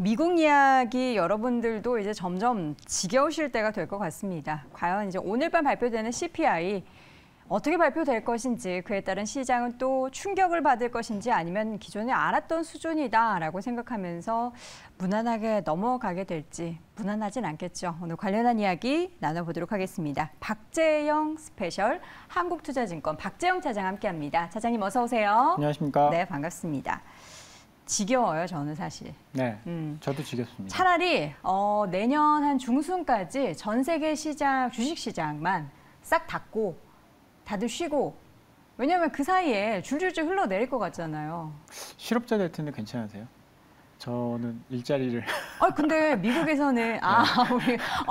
미국 이야기 여러분들도 이제 점점 지겨우실 때가 될 것 같습니다. 과연 이제 오늘 밤 발표되는 CPI 어떻게 발표될 것인지, 그에 따른 시장은 또 충격을 받을 것인지, 아니면 기존에 알았던 수준이다라고 생각하면서 무난하게 넘어가게 될지. 무난하진 않겠죠. 오늘 관련한 이야기 나눠보도록 하겠습니다. 박재영 스페셜 한국투자증권 박재영 차장 함께합니다. 차장님 어서 오세요. 안녕하십니까. 네, 반갑습니다. 지겨워요, 저는 사실. 네, 저도 지겹습니다. 차라리 내년 한 중순까지 전 세계 시장, 주식시장만 싹 닫고 다들 쉬고, 왜냐하면 그 사이에 줄줄줄 흘러내릴 것 같잖아요. 실업자 될 텐데 괜찮으세요? 저는 일자리를... 근데 미국에서는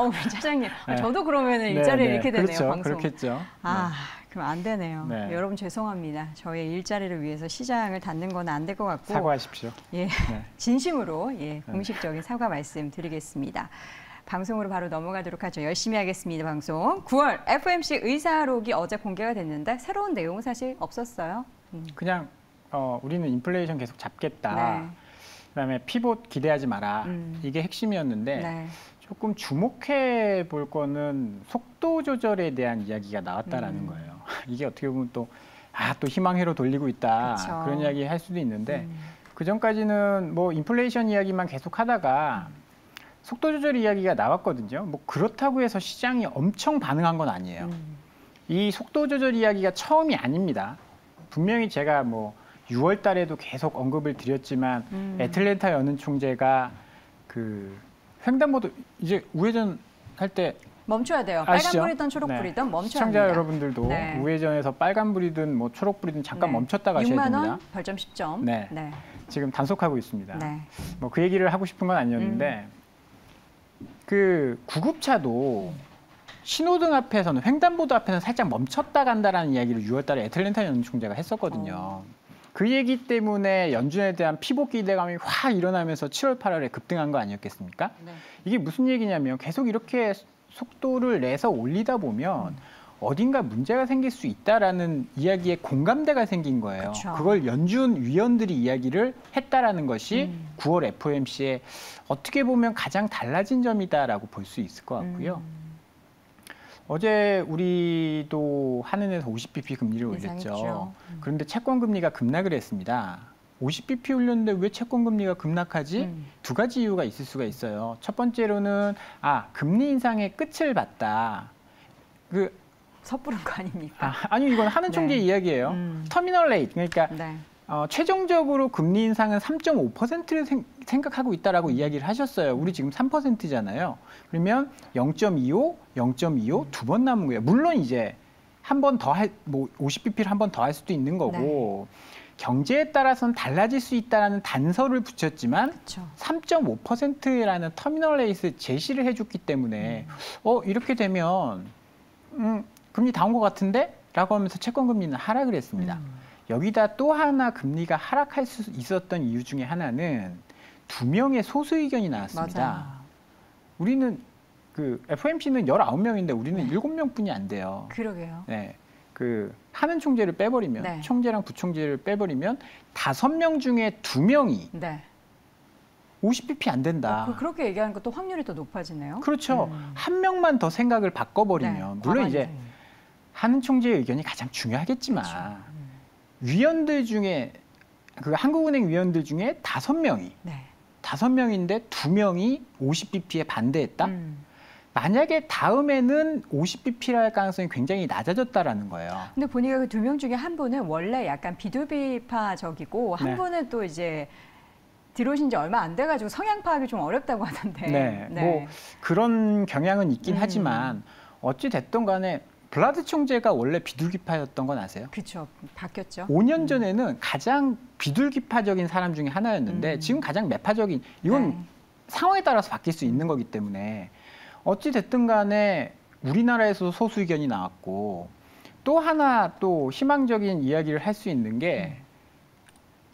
우리 차장님, 네. 저도 그러면 일자리를 잃게 되네요, 그렇죠, 방송. 그렇겠죠. 그럼 안 되네요. 네. 여러분 죄송합니다. 저의 일자리를 위해서 시장을 닫는 건 안 될 것 같고. 사과하십시오. 예, 네. 진심으로 공식적인 사과 말씀드리겠습니다. 방송으로 바로 넘어가도록 하죠. 열심히 하겠습니다, 방송. 9월 FOMC 의사록이 어제 공개가 됐는데 새로운 내용은 사실 없었어요. 그냥 우리는 인플레이션 계속 잡겠다. 네. 그다음에 피봇 기대하지 마라. 이게 핵심이었는데 네. 조금 주목해 볼 거는 속도 조절에 대한 이야기가 나왔다라는 거예요. 이게 어떻게 보면 또 희망회로 돌리고 있다. 그쵸. 그런 이야기 할 수도 있는데 그 전까지는 뭐 인플레이션 이야기만 계속 하다가 속도 조절 이야기가 나왔거든요. 뭐 그렇다고 해서 시장이 엄청 반응한 건 아니에요. 이 속도 조절 이야기가 처음이 아닙니다. 분명히 제가 뭐 6월 달에도 계속 언급을 드렸지만 애틀랜타 연은 총재가 그 횡단보도 이제 우회전 할 때 멈춰야 돼요. 아시죠? 빨간불이든 초록불이든 멈춰야 시청자 합니다. 여러분들도 네. 우회전에서 빨간불이든 뭐 초록불이든 잠깐 네. 멈췄다 가셔야 6만 됩니다. 원 벌점 10점. 네. 네. 지금 단속하고 있습니다. 네. 뭐 그 얘기를 하고 싶은 건 아니었는데 그 구급차도 신호등 앞에서는 횡단보도 앞에서는 살짝 멈췄다 간다라는 이야기를 6월 달에 애틀랜타 연 총재가 했었거든요. 그 얘기 때문에 연준에 대한 피복 기대감이 확 일어나면서 7월, 8월에 급등한 거 아니었겠습니까? 네. 이게 무슨 얘기냐면 계속 이렇게 속도를 내서 올리다 보면 어딘가 문제가 생길 수 있다라는 이야기에 공감대가 생긴 거예요. 그쵸. 그걸 연준 위원들이 이야기를 했다라는 것이 9월 FOMC에 어떻게 보면 가장 달라진 점이다라고 볼 수 있을 것 같고요. 어제 우리도 한은에서 50bp 금리를 올렸죠. 그런데 채권 금리가 급락을 했습니다. 50bp 올렸는데 왜 채권 금리가 급락하지? 두 가지 이유가 있을 수가 있어요. 첫 번째로는 금리 인상의 끝을 봤다. 섣부른 거 아닙니까? 아니 이건 한은 총재 이야기예요. 터미널 레이트, 그러니까 최종적으로 금리 인상은 3.5%를 생각하고 있다라고 이야기를 하셨어요. 우리 지금 3%잖아요. 그러면 0.25, 0.25 두 번 남은 거예요. 물론 이제 한 번 더 뭐 50bp를 한 번 더 할 수도 있는 거고 경제에 따라서는 달라질 수 있다라는 단서를 붙였지만 3.5%라는 터미널 레이트 제시를 해줬기 때문에 이렇게 되면 금리 다 온 것 같은데? 라고 하면서 채권 금리는 하락을 했습니다. 여기다 또 하나 금리가 하락할 수 있었던 이유 중에 하나는 2명의 소수 의견이 나왔습니다. 맞아요. 우리는 FOMC는 19명인데 우리는 7명뿐이 안 돼요. 그러게요. 네. 한은 총재를 빼버리면 총재랑 부총재를 빼버리면 5명 중에 2명이 50bp 안 된다. 그렇게 얘기하는 것도 확률이 더 높아지네요. 그렇죠. 한 명만 더 생각을 바꿔버리면 물론 이제 한은 총재의 의견이 가장 중요하겠지만 위원들 중에 한국은행 위원들 중에 5명이 5명인데 2명이 50bp에 반대했다. 만약에 다음에는 50bp라 할 가능성이 굉장히 낮아졌다라는 거예요. 근데 보니까 그 2명 중에 한 분은 원래 약간 비둘기파적이고 한 분은 또 이제 들어오신 지 얼마 안 돼가지고 성향 파악이 좀 어렵다고 하던데. 뭐 그런 경향은 있긴 하지만 어찌 됐든 간에 블라드 총재가 원래 비둘기파였던 건 아세요? 그렇죠. 바뀌었죠. 5년 전에는 가장 비둘기파적인 사람 중에 하나였는데 지금 가장 매파적인, 이건 상황에 따라서 바뀔 수 있는 거기 때문에 어찌 됐든 간에 우리나라에서도 소수 의견이 나왔고 또 하나 또 희망적인 이야기를 할 수 있는 게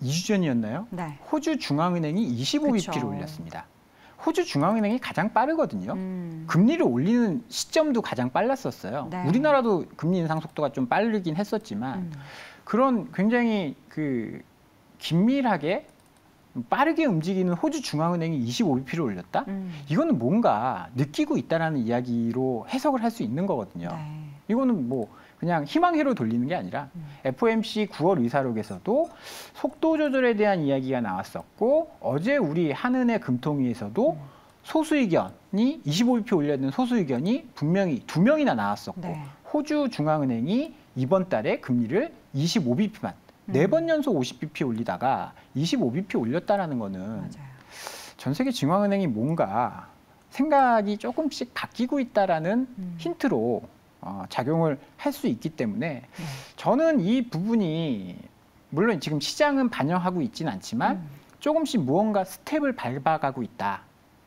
2주 전이었나요? 호주 중앙은행이 25bp를 올렸습니다. 호주 중앙은행이 가장 빠르거든요. 금리를 올리는 시점도 가장 빨랐었어요. 우리나라도 금리 인상 속도가 좀 빠르긴 했었지만 그런 굉장히 긴밀하게 빠르게 움직이는 호주 중앙은행이 25bp를 올렸다? 이거는 뭔가 느끼고 있다라는 이야기로 해석을 할 수 있는 거거든요. 네. 이거는 뭐 그냥 희망회로 돌리는 게 아니라 FOMC 9월 의사록에서도 속도 조절에 대한 이야기가 나왔었고 어제 우리 한은의 금통위에서도 소수 의견이 25bp 올렸는 소수 의견이 분명히 2명이나 나왔었고 네. 호주 중앙은행이 이번 달에 금리를 25bp만 4번 연속 50bp 올리다가 25bp 올렸다라는 거는 맞아요. 전 세계 중앙은행이 뭔가 생각이 조금씩 바뀌고 있다라는 힌트로 작용을 할 수 있기 때문에 저는 이 부분이 물론 지금 시장은 반영하고 있지는 않지만 조금씩 무언가 스텝을 밟아가고 있다.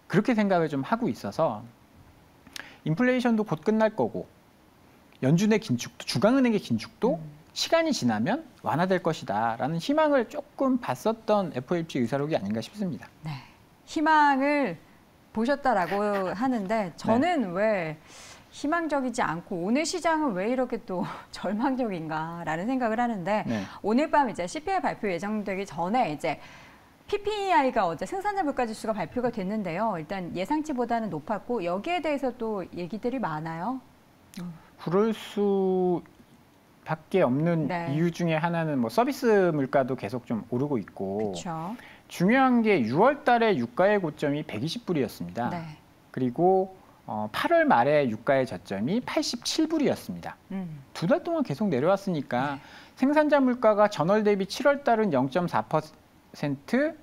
그렇게 생각을 좀 하고 있어서 인플레이션도 곧 끝날 거고 연준의 긴축도 중앙은행의 긴축도 시간이 지나면 완화될 것이다라는 희망을 조금 봤었던 FOMC 의사록이 아닌가 싶습니다. 네. 희망을 보셨다라고 하는데 저는 왜 희망적이지 않고 오늘 시장은 왜 이렇게 또 절망적인가라는 생각을 하는데 네. 오늘 밤 이제 CPI 발표 예정되기 전에 이제 PPI가 어제 생산자 물가지수가 발표가 됐는데요. 일단 예상치보다는 높았고 여기에 대해서 또 얘기들이 많아요. 그럴 수 밖에 없는 네. 이유 중에 하나는 뭐 서비스 물가도 계속 좀 오르고 있고 그렇죠. 중요한 게 6월 달에 유가의 고점이 120불이었습니다. 네. 그리고 8월 말에 유가의 저점이 87불이었습니다. 2달 동안 계속 내려왔으니까 네. 생산자 물가가 전월 대비 7월 달은 0.4%,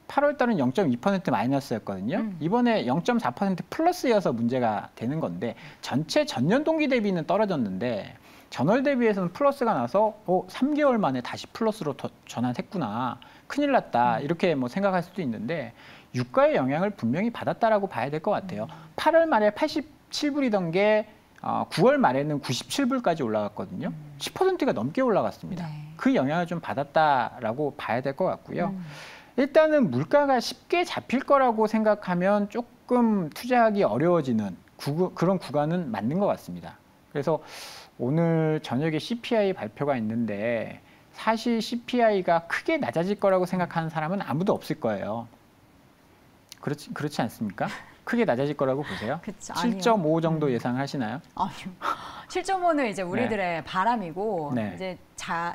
8월 달은 0.2% 마이너스였거든요. 이번에 0.4% 플러스여서 문제가 되는 건데 전체 전년 동기 대비는 떨어졌는데 전월 대비해서는 플러스가 나서 3개월 만에 다시 플러스로 전환했구나. 큰일 났다. 이렇게 뭐 생각할 수도 있는데 유가의 영향을 분명히 받았다라고 봐야 될 것 같아요. 8월 말에 87불이던 게 9월 말에는 97불까지 올라갔거든요. 10%가 넘게 올라갔습니다. 네. 그 영향을 좀 받았다라고 봐야 될 것 같고요. 일단은 물가가 쉽게 잡힐 거라고 생각하면 조금 투자하기 어려워지는 그런 구간은 맞는 것 같습니다. 그래서 오늘 저녁에 CPI 발표가 있는데 사실 CPI가 크게 낮아질 거라고 생각하는 사람은 아무도 없을 거예요. 그렇지 않습니까? 크게 낮아질 거라고 보세요? 그쵸, 7.5 정도 예상하시나요? 아니요. 7.5는 이제 우리들의 네. 바람이고 네. 이제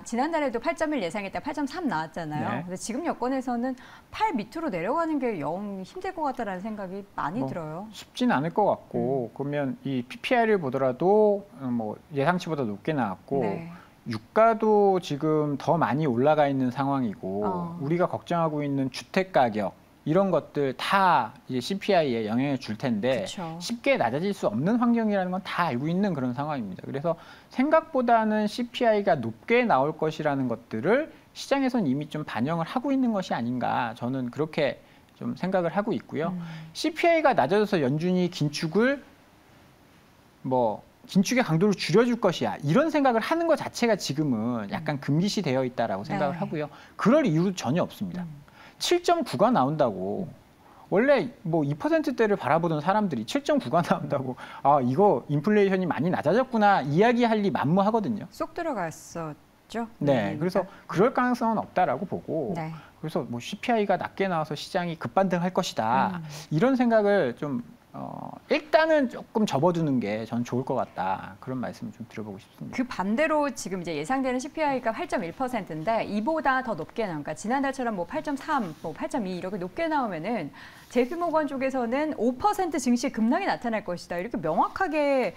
지난달에도 8.1 예상했다 8.3 나왔잖아요. 네. 근데 지금 여건에서는 8 밑으로 내려가는 게 영 힘들 것 같다라는 생각이 많이 들어요. 쉽지는 않을 것 같고 그러면 이 PPI를 보더라도 뭐 예상치보다 높게 나왔고 네. 유가도 지금 더 많이 올라가 있는 상황이고 우리가 걱정하고 있는 주택 가격 이런 것들 다 이제 CPI에 영향을 줄 텐데 그쵸. 쉽게 낮아질 수 없는 환경이라는 건 다 알고 있는 그런 상황입니다. 그래서 생각보다는 CPI가 높게 나올 것이라는 것들을 시장에서는 이미 좀 반영을 하고 있는 것이 아닌가 저는 그렇게 좀 생각을 하고 있고요. CPI가 낮아져서 연준이 긴축의 강도를 줄여줄 것이야 이런 생각을 하는 것 자체가 지금은 약간 금기시 되어 있다라고 생각을 네. 하고요. 그럴 이유도 전혀 없습니다. 7.9가 나온다고 원래 뭐 2%대를 바라보던 사람들이 7.9가 나온다고 이거 인플레이션이 많이 낮아졌구나 이야기할 리 만무하거든요. 쏙 들어갔었죠. 네, 그래서 그럴 가능성은 없다라고 보고 네. 그래서 뭐 CPI가 낮게 나와서 시장이 급반등할 것이다 이런 생각을 좀 일단은 조금 접어두는 게 전 좋을 것 같다 그런 말씀을 좀 드려보고 싶습니다. 그 반대로 지금 이제 예상되는 CPI가 8.1%인데 이보다 더 높게 나오니까 그러니까 지난달처럼 뭐 8.3, 뭐 8.2 이렇게 높게 나오면은 JP모건 쪽에서는 5% 증시 급락이 나타날 것이다 이렇게 명확하게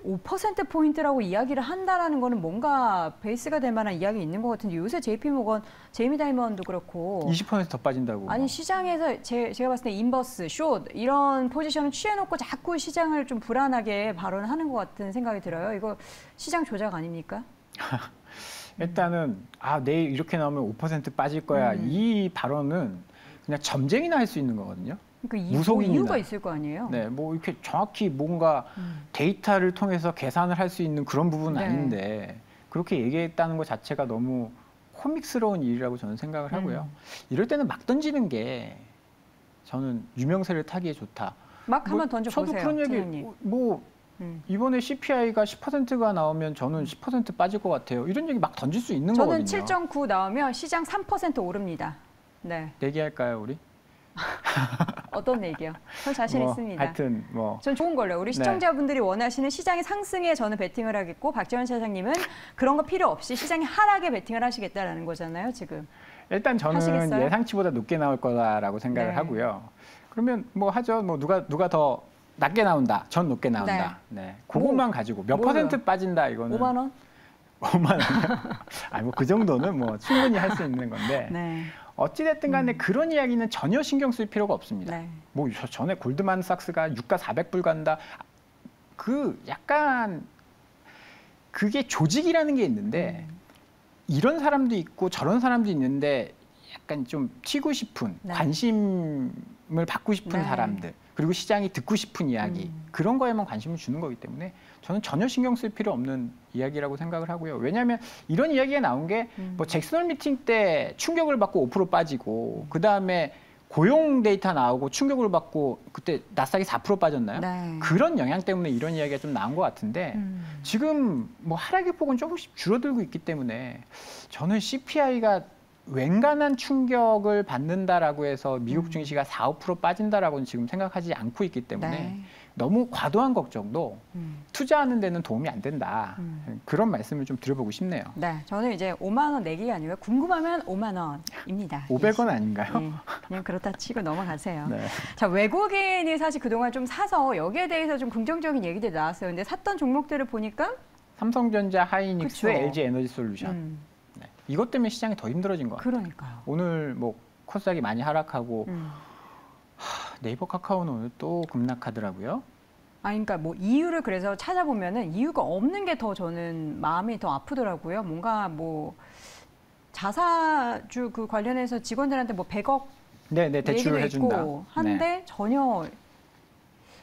5%포인트라고 이야기를 한다라는 거는 뭔가 베이스가 될 만한 이야기 있는 것 같은데 요새 JP모건, 제이미 다이먼도 그렇고 20% 더 빠진다고. 아니 시장에서 제가 봤을 때 인버스, 숏 이런 포지션을 취해놓고 자꾸 시장을 좀 불안하게 발언하는 것 같은 생각이 들어요. 이거 시장 조작 아닙니까? 일단은 내일 이렇게 나오면 5% 빠질 거야. 이 발언은 그냥 점쟁이나 할 수 있는 거거든요. 그러니까 무속인이나. 이유가 있을 거 아니에요? 네, 뭐 이렇게 정확히 뭔가 데이터를 통해서 계산을 할 수 있는 그런 부분은 네. 아닌데 그렇게 얘기했다는 것 자체가 너무 코믹스러운 일이라고 저는 생각을 하고요. 이럴 때는 막 던지는 게 저는 유명세를 타기에 좋다. 막 한번 던져보세요. 저도 그런 얘기 팀장님. 이번에 CPI가 10%가 나오면 저는 10% 빠질 것 같아요. 이런 얘기 막 던질 수 있는 거거든요. 저는 7.9 나오면 시장 3% 오릅니다. 네. 내기할까요, 우리? 어떤 얘기요? 전 자신 있습니다. 하여튼 뭐. 전 좋은 걸로. 우리 시청자분들이 원하시는 시장의 상승에 저는 베팅을 하겠고 박지원 차장님은 그런 거 필요 없이 시장의 하락에 베팅을 하시겠다라는 거잖아요, 지금. 일단 저는 하시겠어요? 예상치보다 높게 나올 거다라고 생각을 네. 하고요. 그러면 뭐 하죠. 뭐 누가 더 낮게 나온다. 전 높게 나온다. 네. 그것만 가지고 몇 퍼센트 빠진다 이거는. 5만 원? 5만 원. 아니 뭐 그 정도는 뭐 충분히 할 수 있는 건데. 네. 어찌됐든 간에 그런 이야기는 전혀 신경 쓸 필요가 없습니다. 네. 뭐 전에 골드만삭스가 유가 400불 간다. 그 약간 그게 조직이라는 게 있는데 이런 사람도 있고 저런 사람도 있는데 약간 좀 튀고 싶은 네. 관심을 받고 싶은 네. 사람들 그리고 시장이 듣고 싶은 이야기 그런 거에만 관심을 주는 거기 때문에 저는 전혀 신경 쓸 필요 없는 이야기라고 생각을 하고요. 왜냐하면 이런 이야기가 나온 게 뭐 잭슨홀 미팅 때 충격을 받고 5% 빠지고 그다음에 고용 데이터 나오고 충격을 받고 그때 나스닥이 4% 빠졌나요? 네. 그런 영향 때문에 이런 이야기가 좀 나온 것 같은데 지금 뭐 하락의 폭은 조금씩 줄어들고 있기 때문에 저는 CPI가 웬간한 충격을 받는다라고 해서 미국 증시가 4, 5% 빠진다라고는 지금 생각하지 않고 있기 때문에 네. 너무 과도한 걱정도 투자하는 데는 도움이 안 된다. 그런 말씀을 좀 드려보고 싶네요. 네, 저는 이제 5만 원 내기가 아니고요. 궁금하면 5만 원입니다. 500원 아닌가요? 네, 그냥 그렇다 치고 넘어가세요. 네. 자, 외국인이 사실 그동안 좀 사서 여기에 대해서 좀 긍정적인 얘기들이 나왔어요. 근데 샀던 종목들을 보니까 삼성전자, 하이닉스, 그쵸. LG 에너지 솔루션. 네. 이것 때문에 시장이 더 힘들어진 것 같아요. 그러니까요. 오늘 뭐 코스닥이 많이 하락하고 네이버 카카오는 오늘 또 급락하더라고요. 아, 그러니까 뭐 이유를 그래서 찾아보면은 이유가 없는 게 더 저는 마음이 더 아프더라고요. 뭔가 뭐 자사주 그 관련해서 직원들한테 뭐 100억 네, 대출을 해준다. 있고 한데 전혀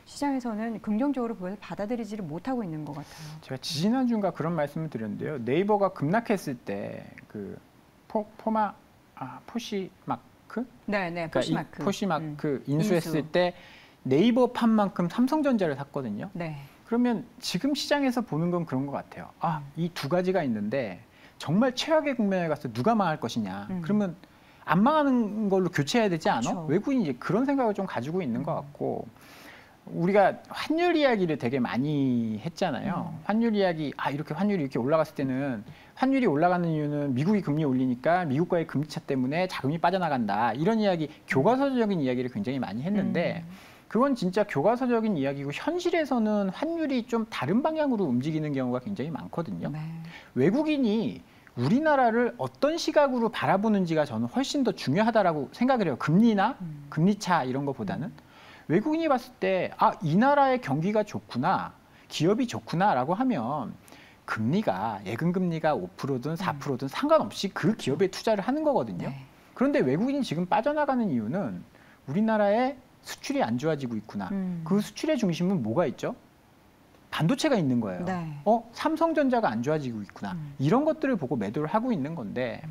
시장에서는 긍정적으로 받아들이지를 못하고 있는 것 같아요. 제가 지지난주인가 그런 말씀을 드렸는데요. 네이버가 급락했을 때 그 포시마크? 네, 그러니까 포시마크 인수했을 때 네이버 판만큼 삼성전자를 샀거든요. 네. 그러면 지금 시장에서 보는 건 그런 것 같아요. 아, 이 두 가지가 있는데 정말 최악의 국면에 가서 누가 망할 것이냐. 그러면 안 망하는 걸로 교체해야 되지 않아? 그렇죠. 외국인이 이제 그런 생각을 좀 가지고 있는 것 같고 우리가 환율 이야기를 되게 많이 했잖아요. 환율 이야기, 이렇게 환율이 이렇게 올라갔을 때는 환율이 올라가는 이유는 미국이 금리 올리니까 미국과의 금리차 때문에 자금이 빠져나간다. 이런 이야기, 교과서적인 이야기를 굉장히 많이 했는데 그건 진짜 교과서적인 이야기고 현실에서는 환율이 좀 다른 방향으로 움직이는 경우가 굉장히 많거든요. 네. 외국인이 우리나라를 어떤 시각으로 바라보는지가 저는 훨씬 더 중요하다라고 생각을 해요. 금리나 금리차 이런 것보다는. 외국인이 봤을 때, 이 나라의 경기가 좋구나, 기업이 좋구나라고 하면 금리가, 예금금리가 5%든 4%든 상관없이 그 기업에 투자를 하는 거거든요. 네. 그런데 외국인이 지금 빠져나가는 이유는 우리나라의 수출이 안 좋아지고 있구나. 그 수출의 중심은 뭐가 있죠? 반도체가 있는 거예요. 네. 삼성전자가 안 좋아지고 있구나. 이런 것들을 보고 매도를 하고 있는 건데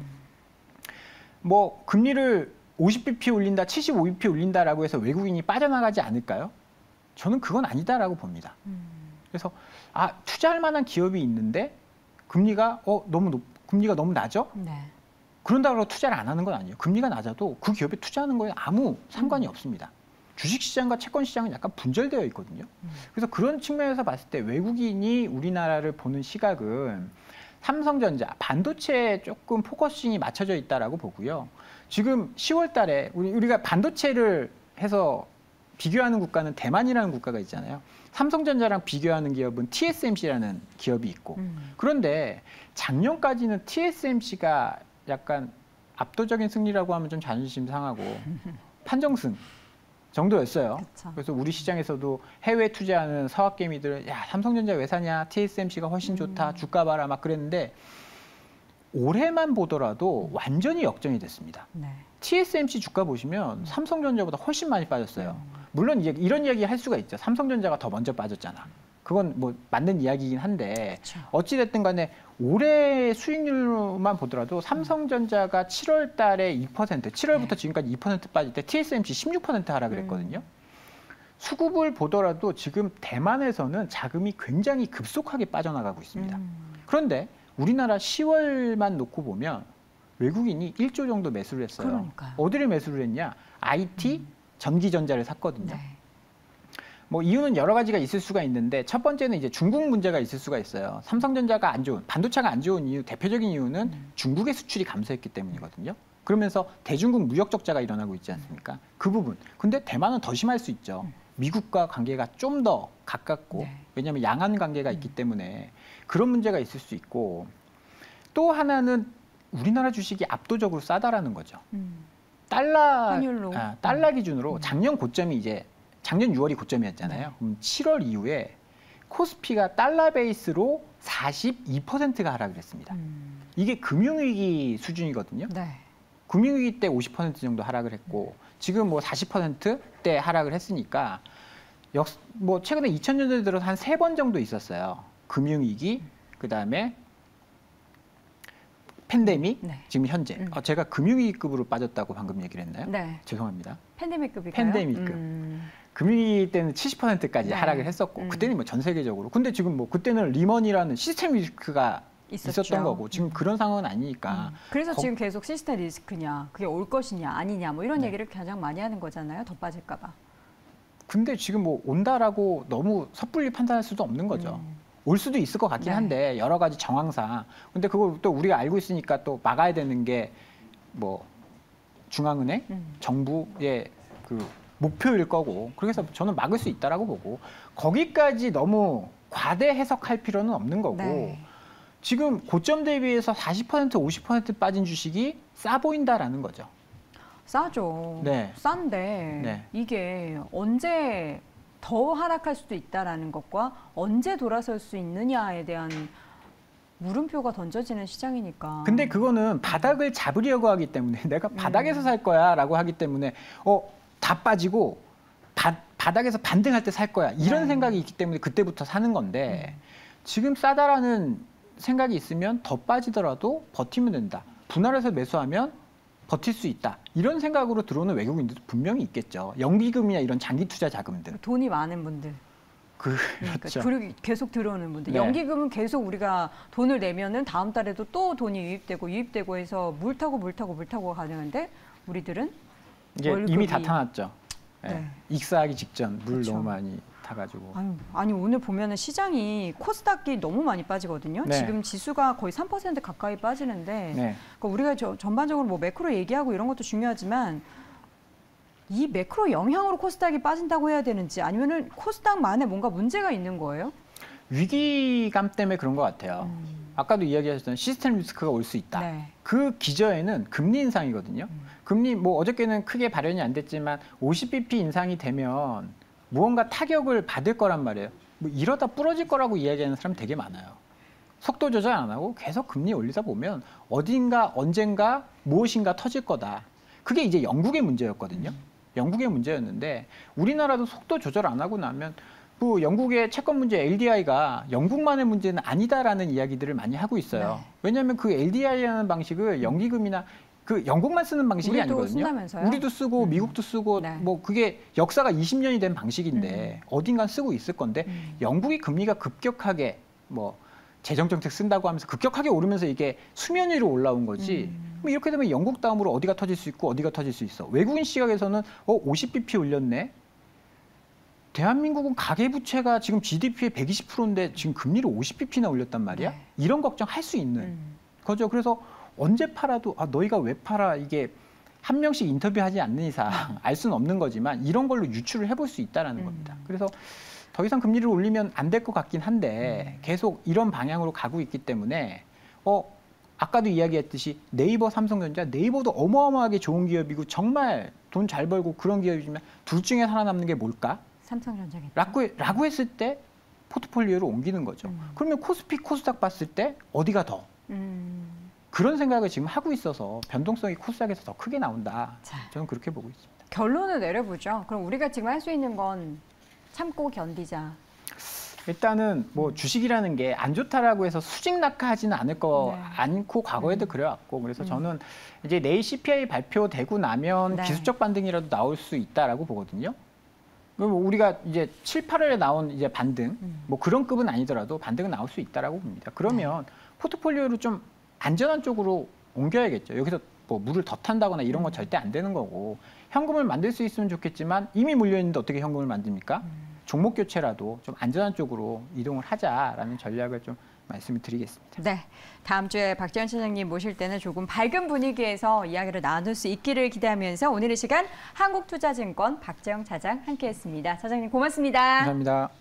뭐 금리를 50bp 올린다, 75bp 올린다라고 해서 외국인이 빠져나가지 않을까요? 저는 그건 아니다라고 봅니다. 그래서 투자할 만한 기업이 있는데 금리가 금리가 너무 낮죠? 네. 그런다고 투자를 안 하는 건 아니에요. 금리가 낮아도 그 기업에 투자하는 거에 아무 상관이 없습니다. 주식시장과 채권시장은 약간 분절되어 있거든요. 그래서 그런 측면에서 봤을 때 외국인이 우리나라를 보는 시각은 삼성전자, 반도체에 조금 포커싱이 맞춰져 있다라고 보고요. 지금 10월 달에 우리가 반도체를 해서 비교하는 국가는 대만이라는 국가가 있잖아요. 삼성전자랑 비교하는 기업은 TSMC라는 기업이 있고 그런데 작년까지는 TSMC가 약간 압도적인 승리라고 하면 좀 자존심 상하고 판정승 정도였어요. 그쵸. 그래서 우리 시장에서도 해외 투자하는 서학개미들 삼성전자 왜 사냐, TSMC가 훨씬 좋다, 주가 봐라 막 그랬는데 올해만 보더라도 완전히 역전이 됐습니다. 네. TSMC 주가 보시면 삼성전자보다 훨씬 많이 빠졌어요. 물론 이런 이야기 할 수가 있죠. 삼성전자가 더 먼저 빠졌잖아. 그건 뭐 맞는 이야기이긴 한데 그쵸. 어찌됐든 간에 올해 수익률만 보더라도 삼성전자가 7월 달에 2%, 7월부터 지금까지 2% 빠질 때 TSMC 16% 하락을 했거든요. 수급을 보더라도 지금 대만에서는 자금이 굉장히 급속하게 빠져나가고 있습니다. 그런데 우리나라 10월만 놓고 보면 외국인이 1조 정도 매수를 했어요. 그러니까요. 어디를 매수를 했냐? IT, 전기전자를 샀거든요. 네. 뭐 이유는 여러 가지가 있을 수가 있는데 첫 번째는 이제 중국 문제가 있을 수가 있어요. 삼성전자가 안 좋은, 반도체가 안 좋은 이유, 대표적인 이유는 중국의 수출이 감소했기 때문이거든요. 그러면서 대중국 무역 적자가 일어나고 있지 않습니까? 그 부분. 근데 대만은 더 심할 수 있죠. 미국과 관계가 좀 더 가깝고 네. 왜냐하면 양안 관계가 있기 때문에 그런 문제가 있을 수 있고 또 하나는 우리나라 주식이 압도적으로 싸다라는 거죠. 달러 기준으로 작년 고점이 이제 작년 6월이 고점이었잖아요. 네. 그럼 7월 이후에 코스피가 달러 베이스로 42%가 하락을 했습니다. 이게 금융위기 수준이거든요. 네. 금융위기 때 50% 정도 하락을 했고 지금 뭐 40%대 하락을 했으니까 뭐 최근에 2000년대 들어서 한 3번 정도 있었어요. 금융위기, 그다음에 팬데믹, 네. 지금 현재. 제가 금융위기급으로 빠졌다고 방금 얘기를 했나요? 네. 죄송합니다. 팬데믹급일까요? 팬데믹급. 금융위기 때는 70%까지 네. 하락을 했었고 그때는 뭐 전 세계적으로. 근데 지금 뭐 그때는 리먼이라는 시스템 리스크가 있었던 거고 지금 그런 상황은 아니니까. 그래서 지금 계속 시스템 리스크냐, 그게 올 것이냐 아니냐 뭐 이런 얘기를 가장 많이 하는 거잖아요. 더 빠질까 봐. 근데 지금 뭐 온다라고 너무 섣불리 판단할 수도 없는 거죠. 올 수도 있을 것 같긴 한데 여러 가지 정황상. 근데 그걸 또 우리가 알고 있으니까 또 막아야 되는 게 뭐 중앙은행, 정부의 그 목표일 거고. 그래서 저는 막을 수 있다라고 보고 거기까지 너무 과대 해석할 필요는 없는 거고. 네. 지금 고점 대비해서 40%, 50% 빠진 주식이 싸 보인다라는 거죠. 싸죠. 네. 싼데 네. 이게 언제 더 하락할 수도 있다라는 것과 언제 돌아설 수 있느냐에 대한 물음표가 던져지는 시장이니까. 근데 그거는 바닥을 잡으려고 하기 때문에 내가 바닥에서 살 거야라고 하기 때문에 다 빠지고 바닥에서 반등할 때 살 거야 이런 생각이 있기 때문에 그때부터 사는 건데 지금 싸다라는 생각이 있으면 더 빠지더라도 버티면 된다. 분할해서 매수하면 버틸 수 있다. 이런 생각으로 들어오는 외국인들도 분명히 있겠죠. 연기금이나 이런 장기 투자 자금들. 돈이 많은 분들. 그렇죠. 그리고 계속 들어오는 분들. 네. 연기금은 계속 우리가 돈을 내면은 다음 달에도 또 돈이 유입되고 해서 물 타고 가능한데 우리들은 이게 월급이... 이미 다 타놨죠. 네. 네. 익사하기 직전 물 그렇죠. 너무 많이 타가지고. 아니 오늘 보면은 시장이 코스닥이 너무 많이 빠지거든요. 네. 지금 지수가 거의 3% 가까이 빠지는데 네. 그러니까 우리가 전반적으로 뭐 매크로 얘기하고 이런 것도 중요하지만 이 매크로 영향으로 코스닥이 빠진다고 해야 되는지 아니면은 코스닥만에 뭔가 문제가 있는 거예요? 위기감 때문에 그런 것 같아요. 아까도 이야기하셨던 시스템 리스크가 올 수 있다. 네. 그 기저에는 금리 인상이거든요. 금리 뭐 어저께는 크게 발현이 안 됐지만 50bp 인상이 되면 무언가 타격을 받을 거란 말이에요. 뭐 이러다 부러질 거라고 이야기하는 사람 되게 많아요. 속도 조절 안 하고 계속 금리 올리다 보면 어딘가 언젠가 무엇인가 터질 거다. 그게 이제 영국의 문제였거든요. 영국의 문제였는데 우리나라도 속도 조절 안 하고 나면 그 영국의 채권 문제 LDI가 영국만의 문제는 아니다라는 이야기들을 많이 하고 있어요. 네. 왜냐하면 그 LDI라는 방식을 연기금이나 그 영국만 쓰는 방식이 우리도 아니거든요. 쓴다면서요? 우리도 쓰고 미국도 쓰고 네. 뭐 그게 역사가 20년이 된 방식인데 어딘간 쓰고 있을 건데 영국이 금리가 급격하게 뭐 재정 정책 쓴다고 하면서 급격하게 오르면서 이게 수면 위로 올라온 거지. 그럼 이렇게 되면 영국 다음으로 어디가 터질 수 있고 어디가 터질 수 있어. 외국인 시각에서는 50bp 올렸네. 대한민국은 가계부채가 지금 GDP의 120%인데 지금 금리를 50bp나 올렸단 말이야. 네. 이런 걱정 할 수 있는 거죠. 그래서 언제 팔아도 너희가 왜 팔아 이게 한 명씩 인터뷰하지 않는 이상 알 수는 없는 거지만 이런 걸로 유추를 해볼 수 있다는 겁니다. 그래서 더 이상 금리를 올리면 안 될 것 같긴 한데 계속 이런 방향으로 가고 있기 때문에 아까도 이야기했듯이 네이버, 삼성전자, 네이버도 어마어마하게 좋은 기업이고 정말 돈 잘 벌고 그런 기업이지만 둘 중에 살아남는 게 뭘까? 삼성전자겠죠. 라고 했을 때 포트폴리오로 옮기는 거죠. 그러면 코스피, 코스닥 봤을 때 어디가 더? 그런 생각을 지금 하고 있어서 변동성이 코스닥에서 더 크게 나온다. 자. 저는 그렇게 보고 있습니다. 결론을 내려보죠. 그럼 우리가 지금 할 수 있는 건 참고 견디자. 일단은 뭐 주식이라는 게 안 좋다라고 해서 수직 낙하하지는 않고 과거에도 그래왔고 그래서 저는 이제 내일 CPI 발표되고 나면 네. 기술적 반등이라도 나올 수 있다라고 보거든요. 그럼 우리가 이제 7, 8월에 나온 이제 반등 뭐 그런 급은 아니더라도 반등은 나올 수 있다라고 봅니다. 그러면 포트폴리오를 좀 안전한 쪽으로 옮겨야겠죠. 여기서 뭐 물을 더 탄다거나 이런 건 절대 안 되는 거고 현금을 만들 수 있으면 좋겠지만 이미 물려 있는데 어떻게 현금을 만듭니까? 종목 교체라도 좀 안전한 쪽으로 이동을 하자라는 전략을 좀 말씀을 드리겠습니다. 네, 다음 주에 박재현 차장님 모실 때는 조금 밝은 분위기에서 이야기를 나눌 수 있기를 기대하면서 오늘 이 시간 한국투자증권 박재현 차장 함께했습니다. 차장님 고맙습니다. 감사합니다.